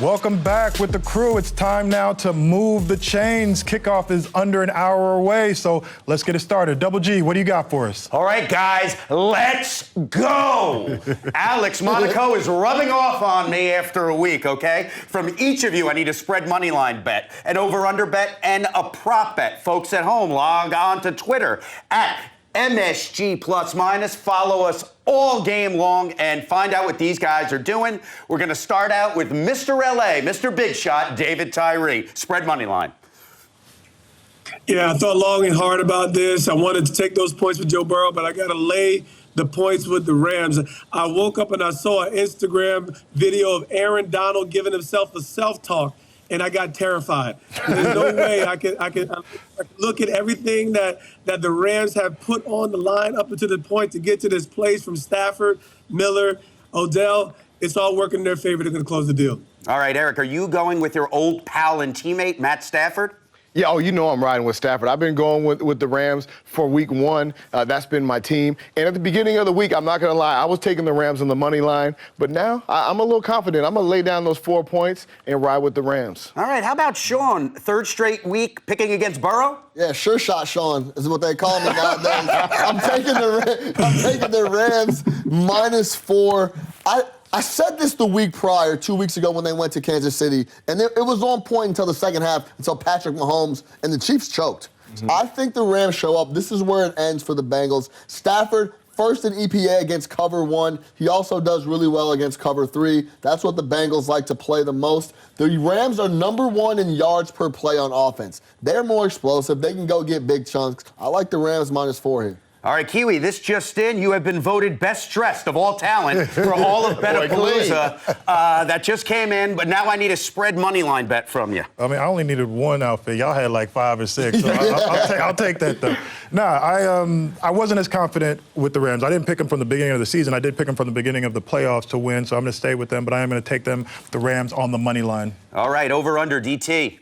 Welcome back with the crew. It's time now to move the chains. Kickoff is under an hour away, so let's get it started. Double G, what do you got for us? All right, guys, let's go. Alex, Monaco is rubbing off on me after a week, okay? From each of you, I need a spread money line bet, an over-under bet, and a prop bet. Folks at home, log on to Twitter at MSG plus minus. Follow us all game long and find out what these guys are doing. We're going to start out with Mr. LA, Mr. Big Shot, David Tyree. Spread money line. Yeah, I thought long and hard about this. I wanted to take those points with Joe Burrow, but I got to lay the points with the Rams. I woke up and I saw an Instagram video of Aaron Donald giving himself a self-talk, and I got terrified. There's no way I can look at everything that the Rams have put on the line up until the point to get to this place from Stafford, Miller, Odell. It's all working in their favor. They're going to close the deal. All right, Eric, are you going with your old pal and teammate, Matt Stafford? Yeah, you know I'm riding with Stafford. I've been going with the Rams for week one. That's been my team. And at the beginning of the week, I'm not going to lie, I was taking the Rams on the money line. But now I'm a little confident. I'm going to lay down those 4 points and ride with the Rams. All right, how about Sean? Third straight week picking against Burrow? Yeah, sure shot Sean is what they call me nowadays. I'm taking the Rams -4. I said this the week prior, 2 weeks ago when they went to Kansas City, and it was on point until the second half, until Patrick Mahomes and the Chiefs choked. I think the Rams show up. This is where it ends for the Bengals. Stafford, first in EPA against cover 1. He also does really well against cover 3. That's what the Bengals like to play the most. The Rams are number 1 in yards per play on offense. They're more explosive. They can go get big chunks. I like the Rams -4 here. All right, Kiwi, this just in. You have been voted best dressed of all talent for all of Bet-A-Palooza. That just came in, but now I need a spread money line bet from you. I mean, I only needed one outfit. Y'all had like 5 or 6, so I'll take that, though. I wasn't as confident with the Rams. I didn't pick them from the beginning of the season. I did pick them from the beginning of the playoffs to win, so I'm going to stay with them, but I am going to take them, the Rams, on the money line. All right, over-under, DT.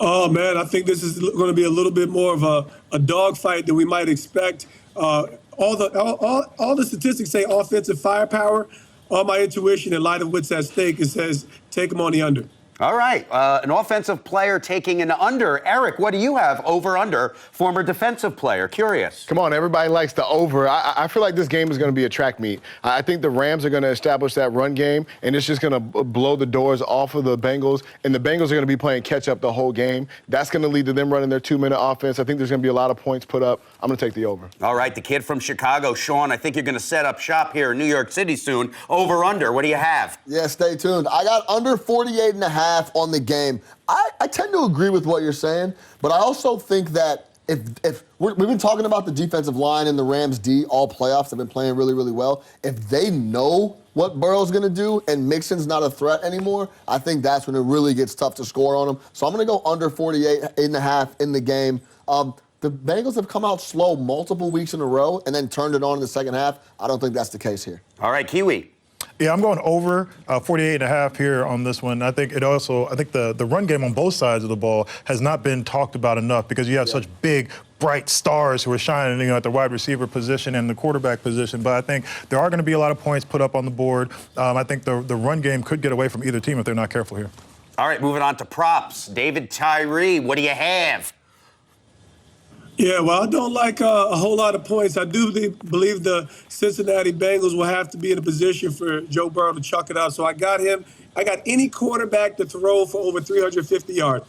Oh, man, I think this is going to be a little bit more of a dogfight than we might expect. All the statistics say offensive firepower. All my intuition, in light of what's at stake, it says take them on the under. All right, an offensive player taking an under. Eric, what do you have? Over-under, former defensive player. Curious. Come on, everybody likes the over. I feel like this game is going to be a track meet. I think the Rams are going to establish that run game, and it's just going to blow the doors off of the Bengals, and the Bengals are going to be playing catch-up the whole game. That's going to lead to them running their 2-minute offense. I think there's going to be a lot of points put up. I'm going to take the over. All right, the kid from Chicago, Sean, I think you're going to set up shop here in New York City soon. Over-under, what do you have? Yeah, stay tuned. I got under 48.5 on the game. I tend to agree with what you're saying, but I also think that if we've been talking about the defensive line and the Rams D all playoffs, have been playing really, really well. If they know what Burrow's going to do and Mixon's not a threat anymore, I think that's when it really gets tough to score on them. So I'm going to go under 48.5 in the game. The Bengals have come out slow multiple weeks in a row and then turned it on in the second half. I don't think that's the case here. All right, Kiwi. Yeah, I'm going over 48.5 here on this one. I think the run game on both sides of the ball has not been talked about enough because you have such big, bright stars who are shining, at the wide receiver position and the quarterback position. But I think there are going to be a lot of points put up on the board. I think the run game could get away from either team if they're not careful here. All right, moving on to props. David Tyree, what do you have? Yeah, well, I don't like a whole lot of points. I do believe the Cincinnati Bengals will have to be in a position for Joe Burrow to chuck it out. So I got him. I got any quarterback to throw for over 350 yards.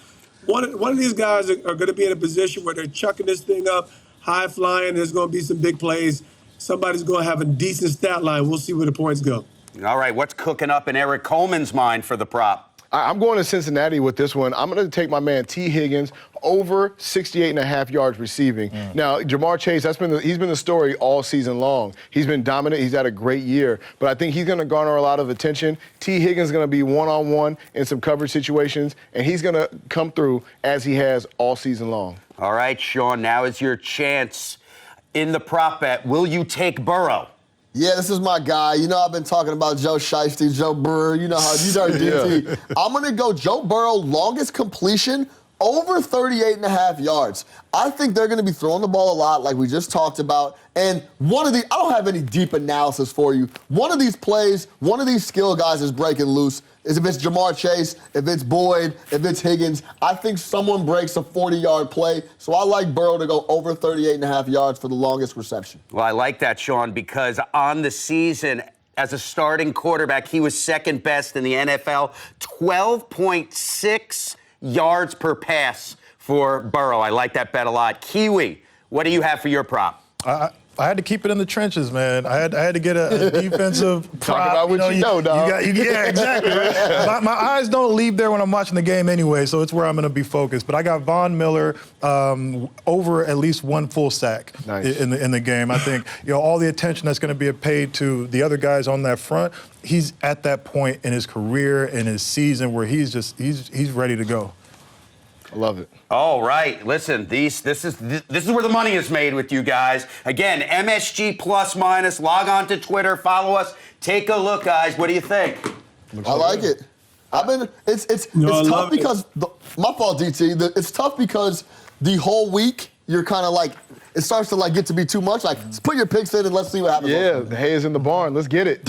One of these guys are going to be in a position where they're chucking this thing up, high flying. There's going to be some big plays. Somebody's going to have a decent stat line. We'll see where the points go. All right, what's cooking up in Eric Coleman's mind for the prop? I'm going to Cincinnati with this one. I'm going to take my man T. Higgins over 68.5 yards receiving. Now, Jamar Chase, he's been the story all season long. He's been dominant. He's had a great year. But I think he's going to garner a lot of attention. T. Higgins is going to be one-on-one in some coverage situations, and he's going to come through as he has all season long. All right, Sean, now is your chance in the prop bet. Will you take Burrow? Yeah, this is my guy. I've been talking about Joe Shiesty, Joe Burrow. You know how you are, DT. I'm going to go Joe Burrow, longest completion over 38.5 yards. I think they're going to be throwing the ball a lot, like we just talked about. And I don't have any deep analysis for you. One of these plays, one of these skill guys is breaking loose. If it's Jamar Chase, if it's Boyd, if it's Higgins, I think someone breaks a 40-yard play. So I like Burrow to go over 38.5 yards for the longest reception. Well, I like that, Sean, because on the season, as a starting quarterback, he was second best in the NFL, 12.6 yards per pass for Burrow. I like that bet a lot. Kiwi, what do you have for your prop? I had to keep it in the trenches, man. I had to get a defensive prop. Talk about what you know, dog. Yeah, exactly. Right? my eyes don't leave there when I'm watching the game anyway, so it's where I'm going to be focused. But I got Von Miller over at least one full sack in the game. I think all the attention that's going to be paid to the other guys on that front. He's at that point in his career, in his season, where he's ready to go. I love it. All right, listen, this is where the money is made with you guys. Again, MSG plus minus. Log on to Twitter, follow us, take a look, guys. What do you think? I like it. It's tough because my fault, DT. It's tough because the whole week you're kind of like it starts to get to be too much. Like, put your picks in and let's see what happens. Yeah, the hay is in the barn. Let's get it.